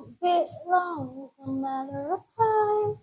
won't be long, it's a matter of time.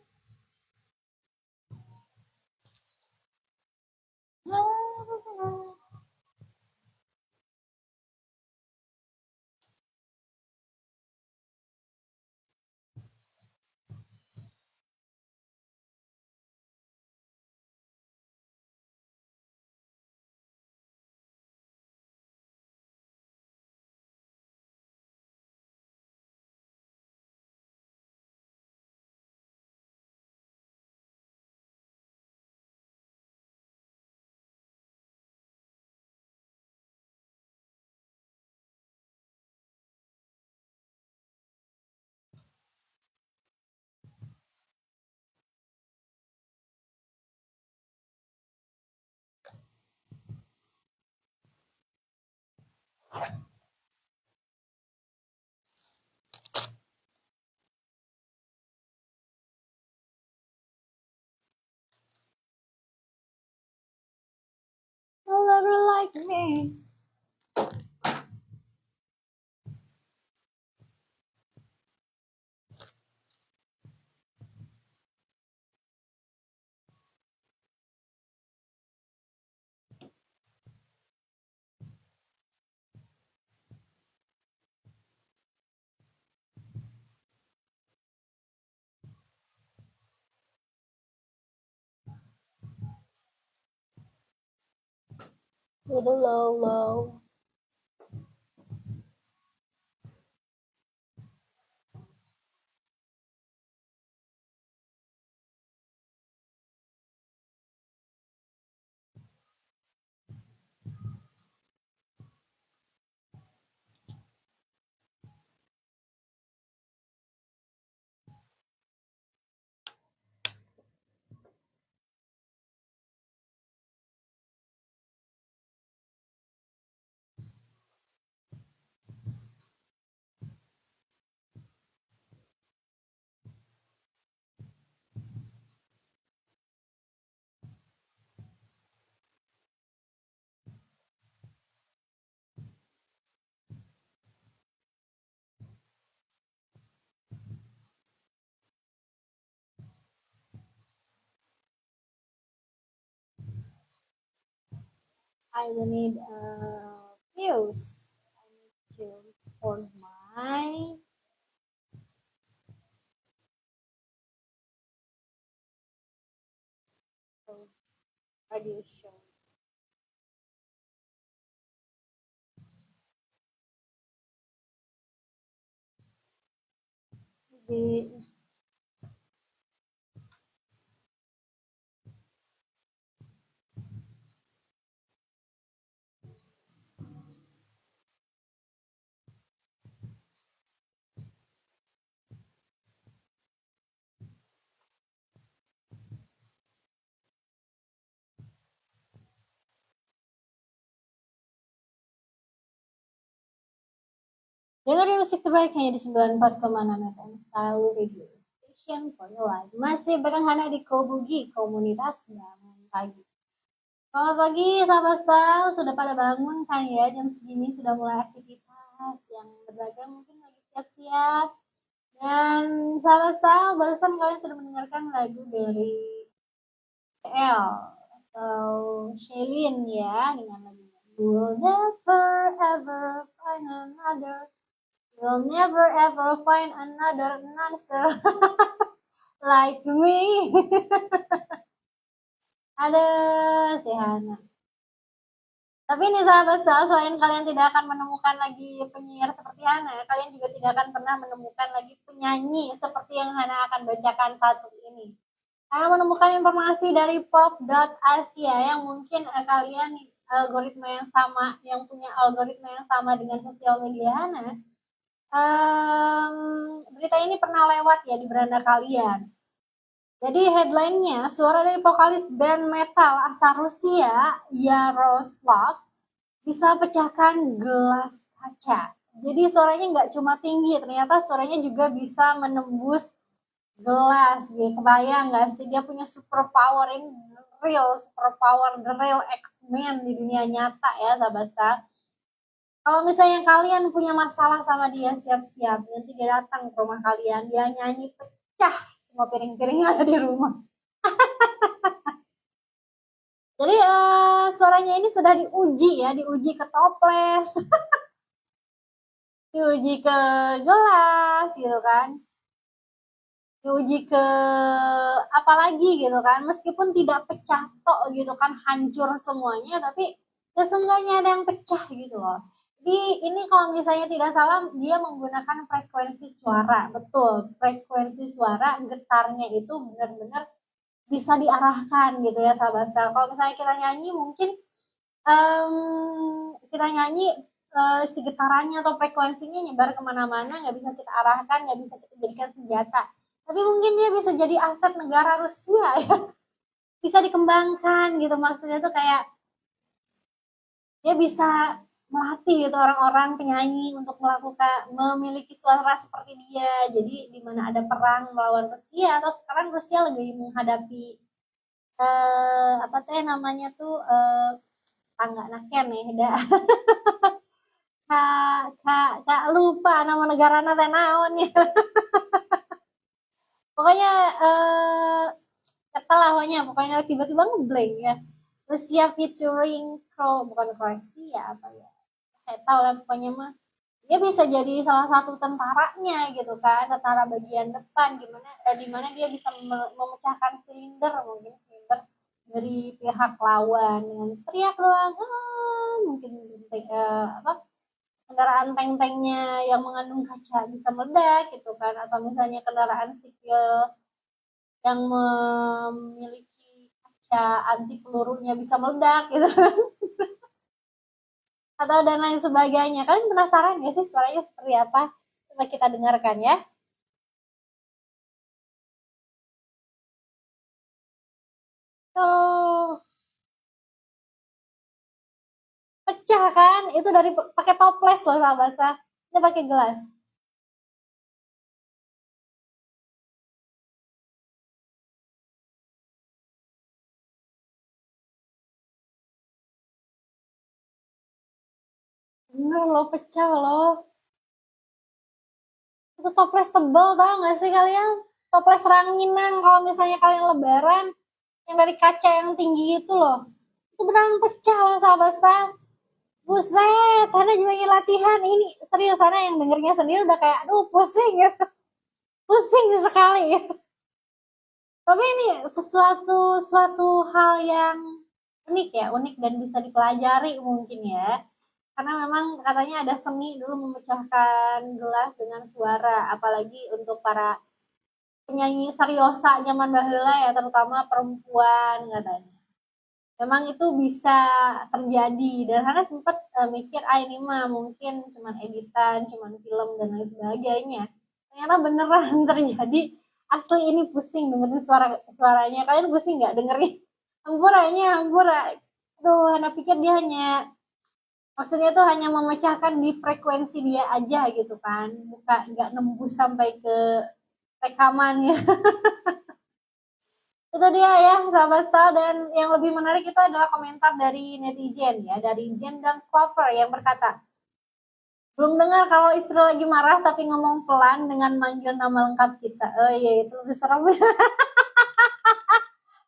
You'll never like me. To the low, low. I will need fuse. I need to record my radio show. Jadi dengerin musik terbaik hanya di 94,6 FM Style Radio Station for Your Life. Masih bareng Hana di Kobugi, komunitas bangun pagi. Selamat pagi sahabat Style, sudah pada bangun kan ya? Jam segini sudah mulai aktivitas yang beragam, mungkin lagi siap-siap. Dan sahabat Style, barusan kalian sudah mendengarkan lagu dari CL atau Shelin ya, dengan lagunya We'll never ever find another. You'll never ever find another answer like me. Ada si Hana. Tapi ini sahabat selain kalian tidak akan menemukan lagi penyiar seperti Hana, kalian juga tidak akan pernah menemukan lagi penyanyi seperti yang Hana akan bacakan satu ini. Hana menemukan informasi dari pop.asia yang mungkin kalian algoritma yang sama, yang punya algoritma yang sama dengan sosial media Hana. Berita ini pernah lewat ya di beranda kalian. Jadi headline-nya, suara dari vokalis band metal asal Rusia, Yaroslav, bisa pecahkan gelas kaca. Jadi suaranya nggak cuma tinggi, ternyata suaranya juga bisa menembus gelas. Gitu. Kebayang nggak sih, dia punya super power, ini real super power, the real X-Men di dunia nyata ya sahabat. Kalau misalnya kalian punya masalah sama dia, siap-siap nanti dia datang ke rumah kalian, dia nyanyi pecah semua piring-piring yang ada di rumah. Jadi suaranya ini sudah diuji ya, diuji ke toples, diuji ke gelas gitu kan, diuji ke apa lagi gitu kan, meskipun tidak pecah tok gitu kan, hancur semuanya, tapi ya seenggaknya ada yang pecah gitu loh. Jadi ini kalau misalnya tidak salah dia menggunakan frekuensi suara, betul, frekuensi suara getarnya itu benar-benar bisa diarahkan gitu ya sahabat. Kalau misalnya kita nyanyi mungkin kita nyanyi si getarannya atau frekuensinya nyebar kemana-mana, nggak bisa kita arahkan, nggak bisa kita jadikan senjata, tapi mungkin dia bisa jadi aset negara Rusia ya, bisa dikembangkan gitu, maksudnya tuh kayak dia bisa melatih gitu orang-orang penyanyi untuk melakukan memiliki suara seperti dia. Jadi di mana ada perang melawan Rusia, atau sekarang Rusia lagi menghadapi apa teh namanya tuh tangga naken nih dah. Kak lupa nama negara teh naon ya. Pokoknya kata lahnya pokoknya tiba-tiba ngeblank ya. Rusia featuring bukan Kroasia apa ya. Saya tahu lah pokoknya mah dia bisa jadi salah satu tentaranya gitu kan, tentara bagian depan, gimana di mana dia bisa memecahkan silinder, mungkin silinder dari pihak lawan dengan teriak doang, mungkin apa kendaraan tank-tanknya yang mengandung kaca bisa meledak gitu kan, atau misalnya kendaraan sipil yang memiliki kaca anti pelurunya bisa meledak gitu, atau dan lain sebagainya. Kalian penasaran gak sih suaranya seperti apa? Coba kita dengarkan ya. Tuh, pecah kan? Itu dari pakai toples loh sahabat. Ini pakai gelas. Bener loh, pecah loh. Itu toples tebel tau gak sih kalian? Toples ranginang kalau misalnya kalian lebaran, yang dari kaca yang tinggi itu loh. Itu beneran pecah loh sahabat. Buset, Anda juga ingin latihan. Ini serius, Anda yang dengernya sendiri udah kayak, aduh pusing ya. Pusing sekali ya. Tapi ini suatu hal yang unik ya, unik dan bisa dipelajari mungkin ya. Karena memang katanya ada seni dulu memecahkan gelas dengan suara, apalagi untuk para penyanyi seriosa zaman dahulu ya, terutama perempuan katanya. Memang itu bisa terjadi, dan karena sempat mikir ini mah mungkin cuman editan, cuman film dan lain sebagainya. Ternyata beneran terjadi, asli. Ini pusing dengerin suaranya. Kalian pusing nggak dengerin? Hampuranya hampura. Aduh, anak pikir dia hanya, maksudnya tuh hanya memecahkan di frekuensi dia aja gitu kan, bukan nggak nembus sampai ke rekaman ya. Itu dia ya sahabat style, dan yang lebih menarik itu adalah komentar dari netizen ya, dari Jen dan Clover yang berkata, belum dengar kalau istri lagi marah tapi ngomong pelan dengan manggil nama lengkap kita. Oh iya, itu lebih serem.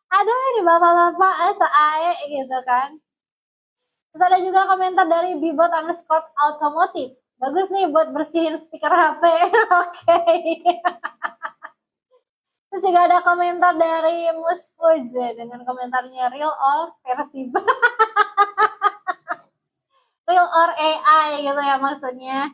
Ada ini bapak-bapak seae gitu kan. Terus ada juga komentar dari Bibot underscore automotive. Bagus nih buat bersihin speaker HP. Oke. Terus juga ada komentar dari Muspuz dengan komentarnya real or versi real or AI gitu ya maksudnya.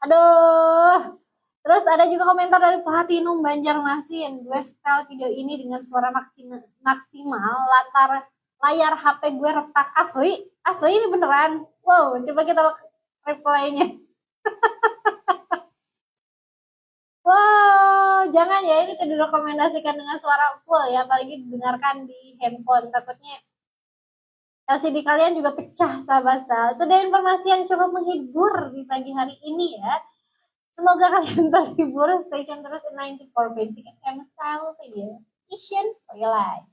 Aduh. Terus ada juga komentar dari Platinum Banjarmasin. Gue style video ini dengan suara maksimal lantar layar HP gue retak asli. Asli ini beneran. Wow, coba kita reply-nya. Wow, jangan ya, ini tidak direkomendasikan dengan suara full ya, apalagi didengarkan di handphone. Takutnya LCD kalian juga pecah, sahabat. Itu dia informasi yang cukup menghibur di pagi hari ini ya. Semoga kalian terhibur. Stay tune terus di 94 Basic FM Style Radio Station for your life.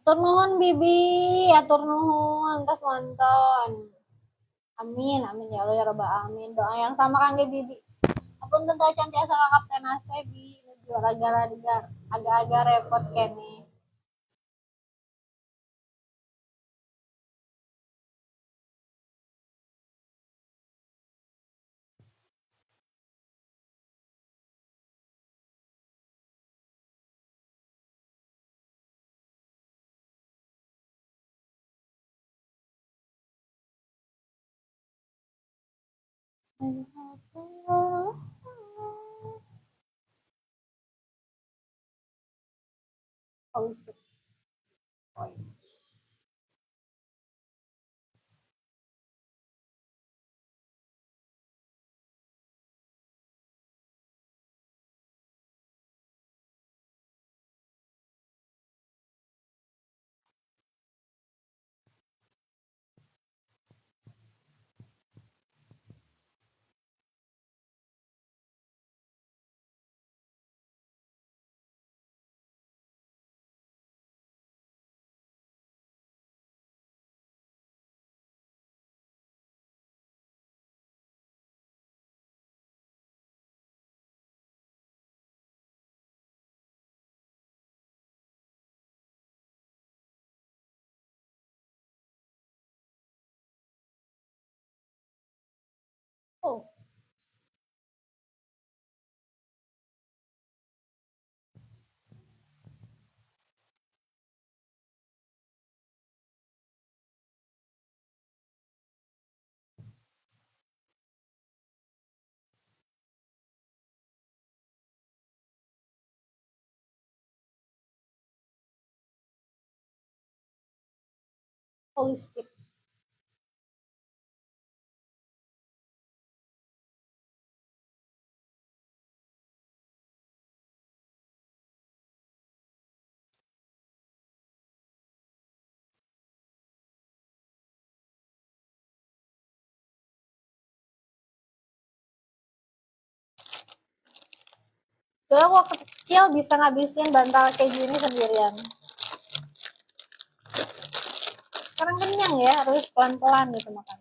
Atur nuhun Bibi, atur nuhun, terus nonton. Amin, amin ya Allah ya Rabbal alamin. Doa yang sama kangge Bibi. Apun tentu cantik asal Kapten Asebi, juara gara-gara agak-agak repot kene. Holistic. Oh, holistic. Gue waktu kecil bisa ngabisin bantal keju ini sendirian. Sekarang kenyang ya, harus pelan-pelan gitu makan.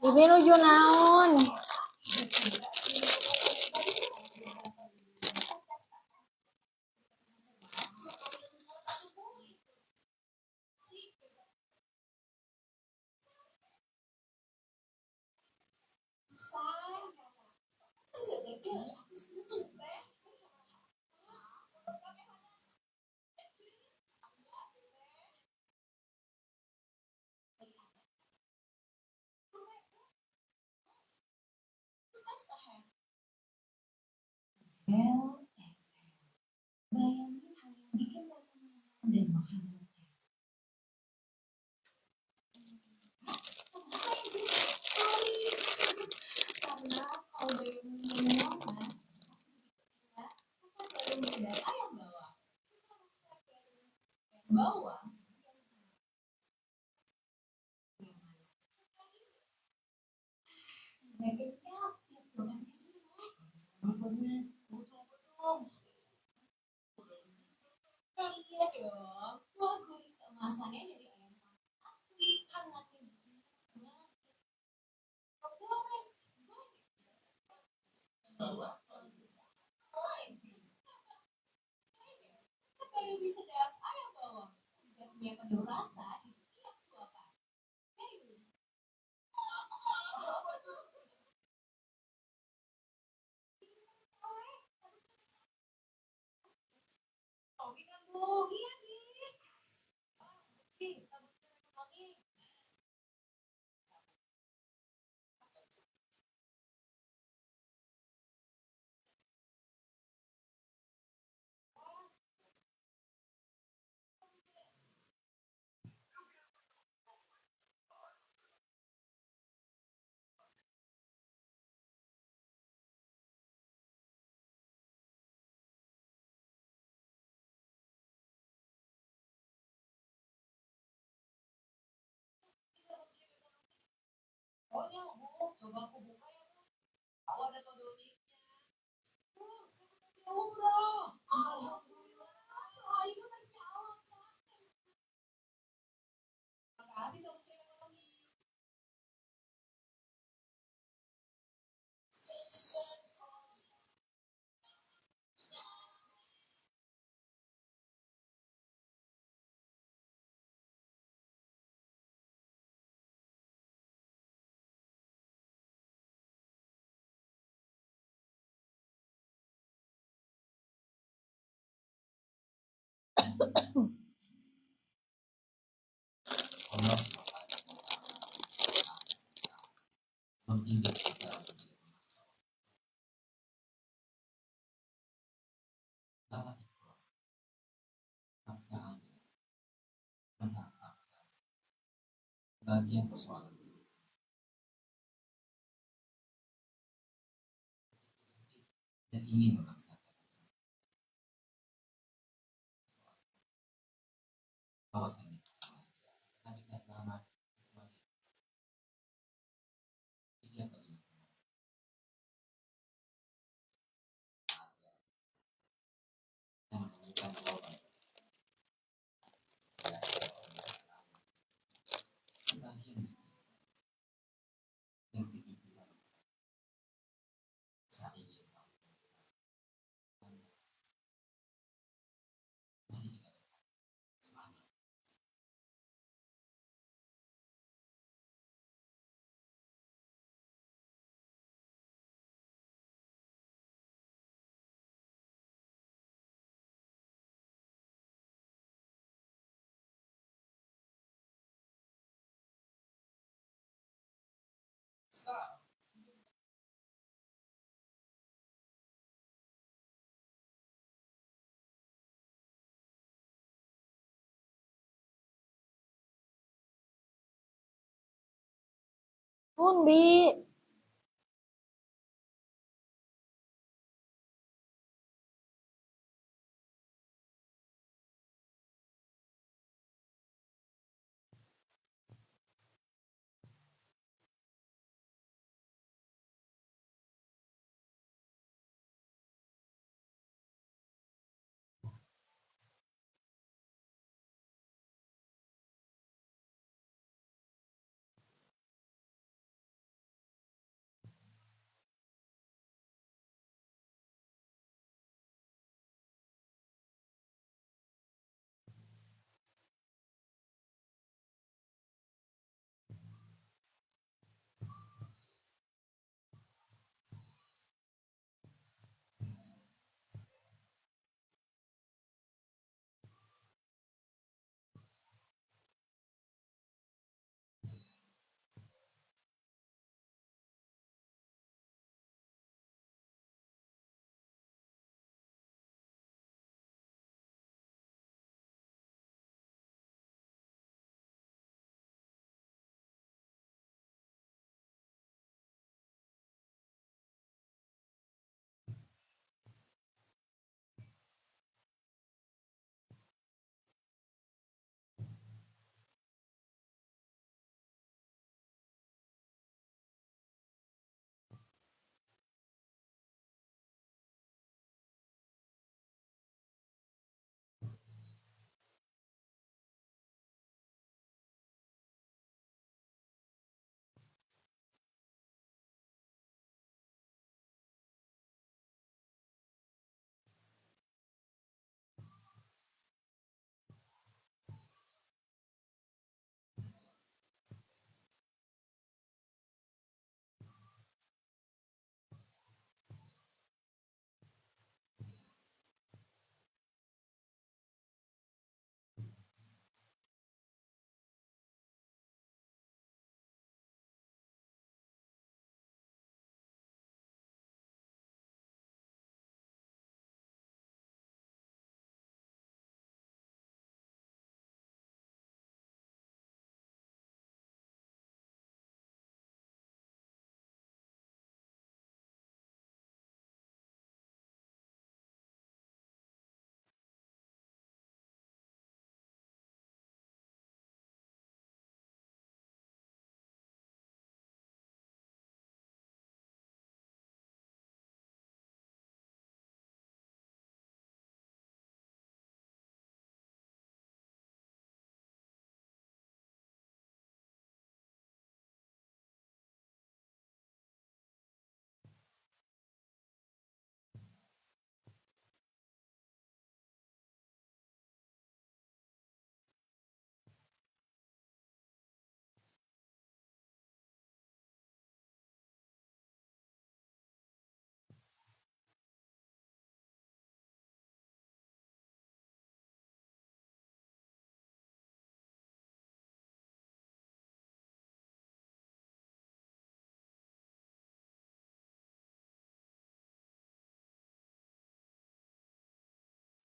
Bibi nuju naon? Pun bi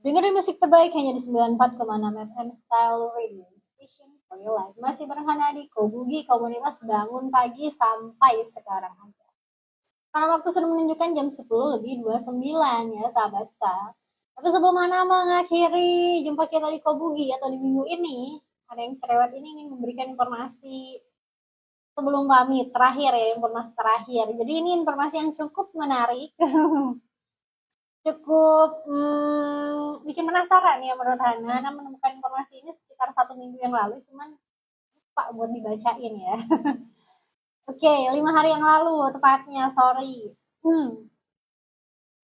Dengerin musik terbaik hanya di 94,6 FM Style Radio Station for Your Life. Masih berhana di Kobugi, komunitas bangun pagi sampai sekarang aja. Karena waktu sudah menunjukkan jam 10 lebih 29 ya sahabat Style. Tapi sebelum Hana mengakhiri jumpa kita di Kobugi atau di minggu ini, ada yang cerewet ini ingin memberikan informasi sebelum pamit terakhir ya, informasi terakhir. Jadi ini informasi yang cukup menarik. Cukup bikin penasaran ya menurut Hana. Hana menemukan informasi ini sekitar 1 minggu yang lalu, cuman lupa buat dibacain ya. Oke, 5 hari yang lalu tepatnya, sorry.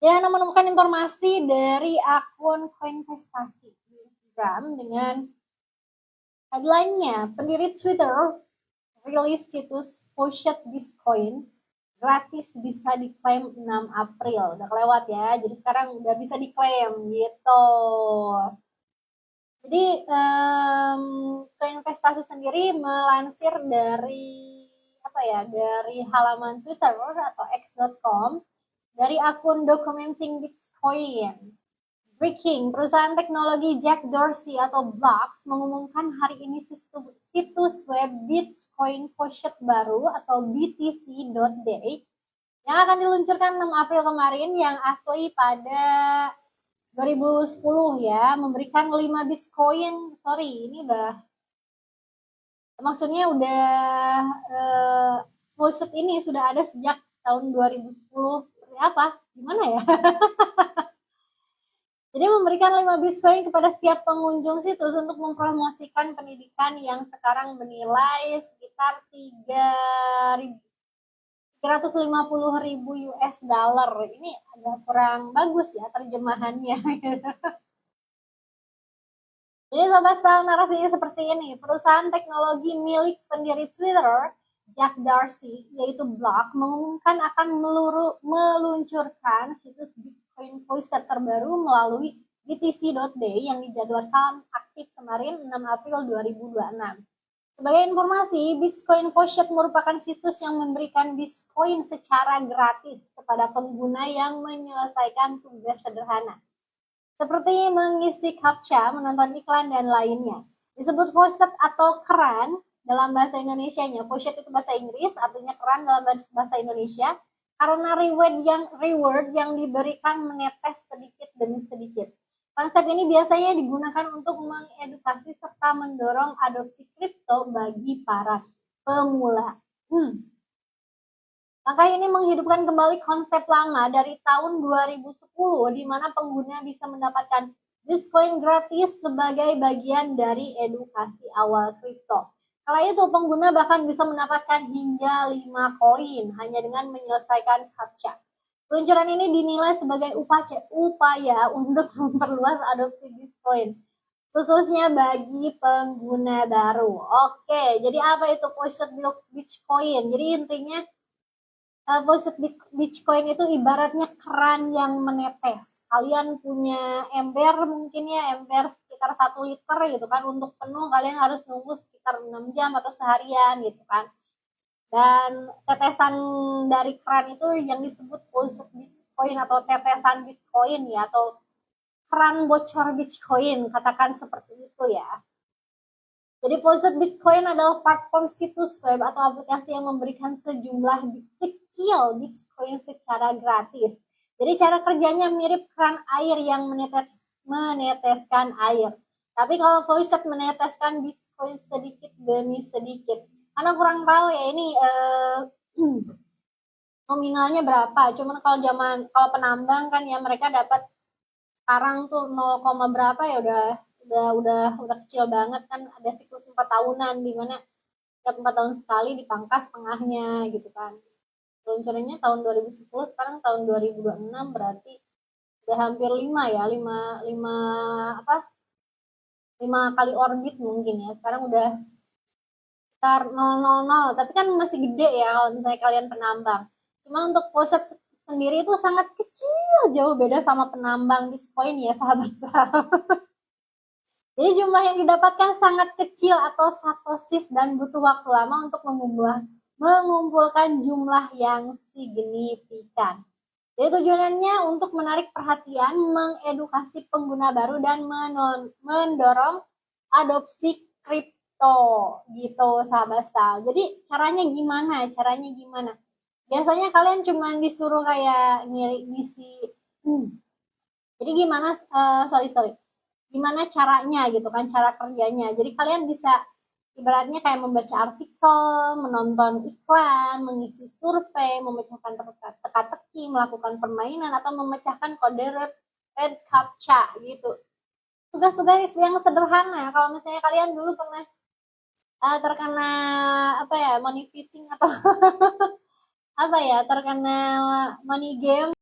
Ya, Hana menemukan informasi dari akun Koinvestasi di Instagram dengan headline-nya, pendiri Twitter rilis situs Pocket Bitcoin gratis bisa diklaim 6 April. Udah kelewat ya, jadi sekarang udah bisa diklaim gitu. Jadi Koinvestasi sendiri melansir dari dari halaman Twitter atau x.com dari akun Documenting Bitcoin. Breaking, perusahaan teknologi Jack Dorsey atau Block mengumumkan hari ini situs web Bitcoin Pocket baru atau BTC.day yang akan diluncurkan 6 April kemarin yang asli pada 2010 ya, memberikan 5 Bitcoin. Sorry, ini maksudnya post ini sudah ada sejak tahun 2010. Seperti apa? Gimana ya? Jadi memberikan 5 Bitcoin kepada setiap pengunjung situs untuk mempromosikan pendidikan yang sekarang bernilai sekitar 350.000 US dollar. Ini agak kurang bagus ya terjemahannya. Jadi sobat Style, narasinya seperti ini. Perusahaan teknologi milik pendiri Twitter, Jack Dorsey, yaitu Block, mengumumkan akan meluncurkan situs Bitcoin Pocket terbaru melalui BTC.day yang dijadwalkan aktif kemarin 6 April 2026. Sebagai informasi, Bitcoin Pocket merupakan situs yang memberikan Bitcoin secara gratis kepada pengguna yang menyelesaikan tugas sederhana, seperti mengisi captcha, menonton iklan, dan lainnya. Disebut pocket atau keran dalam bahasa Indonesianya. Pocket itu bahasa Inggris, artinya keran dalam bahasa Indonesia, karena reward yang diberikan menetes sedikit demi sedikit. Konsep ini biasanya digunakan untuk mengedukasi serta mendorong adopsi kripto bagi para pemula. Langkah ini menghidupkan kembali konsep lama dari tahun 2010 di mana pengguna bisa mendapatkan Bitcoin gratis sebagai bagian dari edukasi awal kripto. Kala itu pengguna bahkan bisa mendapatkan hingga 5 koin hanya dengan menyelesaikan captcha. Peluncuran ini dinilai sebagai upaya untuk memperluas adopsi Bitcoin, khususnya bagi pengguna baru. Oke, jadi apa itu Pocket Bitcoin? Jadi intinya Pocket Bitcoin itu ibaratnya keran yang menetes. Kalian punya ember mungkin ya, ember sekitar 1 liter gitu kan. Untuk penuh kalian harus nunggu sekitar 6 jam atau seharian gitu kan. Dan tetesan dari keran itu yang disebut Pocket Bitcoin atau tetesan Bitcoin ya, atau keran bocor Bitcoin, katakan seperti itu ya. Jadi Pocket Bitcoin adalah platform situs web atau aplikasi yang memberikan sejumlah kecil Bitcoin secara gratis. Jadi cara kerjanya mirip keran air yang meneteskan air. Tapi kalau Pocket meneteskan Bitcoin sedikit demi sedikit. Karena kurang tahu ya ini nominalnya berapa. Cuman kalau penambang kan ya mereka dapat sekarang tuh 0, berapa ya udah kecil banget kan. Ada siklus 4 tahunan di mana setiap 4 tahun sekali dipangkas setengahnya gitu kan. Peluncurannya tahun 2010, sekarang tahun 2026, berarti udah hampir 5 ya, 5 kali orbit mungkin ya. Sekarang udah sekitar 000, tapi kan masih gede ya kalau misalnya kalian penambang. Cuma untuk Pocket sendiri itu sangat kecil, jauh beda sama penambang Bitcoin ya sahabat-sahabat. Jadi jumlah yang didapatkan sangat kecil atau satosis dan butuh waktu lama untuk mengumpulkan jumlah yang signifikan. Jadi tujuannya untuk menarik perhatian, mengedukasi pengguna baru, dan mendorong adopsi kripto gitu, sahabat style. Jadi caranya gimana? Caranya gimana? Biasanya kalian cuma disuruh kayak ngisi. Jadi gimana? Sorry. Gimana caranya gitu kan, cara kerjanya. Jadi kalian bisa ibaratnya kayak membaca artikel, menonton iklan, mengisi survei, memecahkan teka-teki, melakukan permainan, atau memecahkan kode red captcha gitu. Tugas-tugas yang sederhana. Kalau misalnya kalian dulu pernah terkena apa ya, money phishing atau apa ya, terkena money game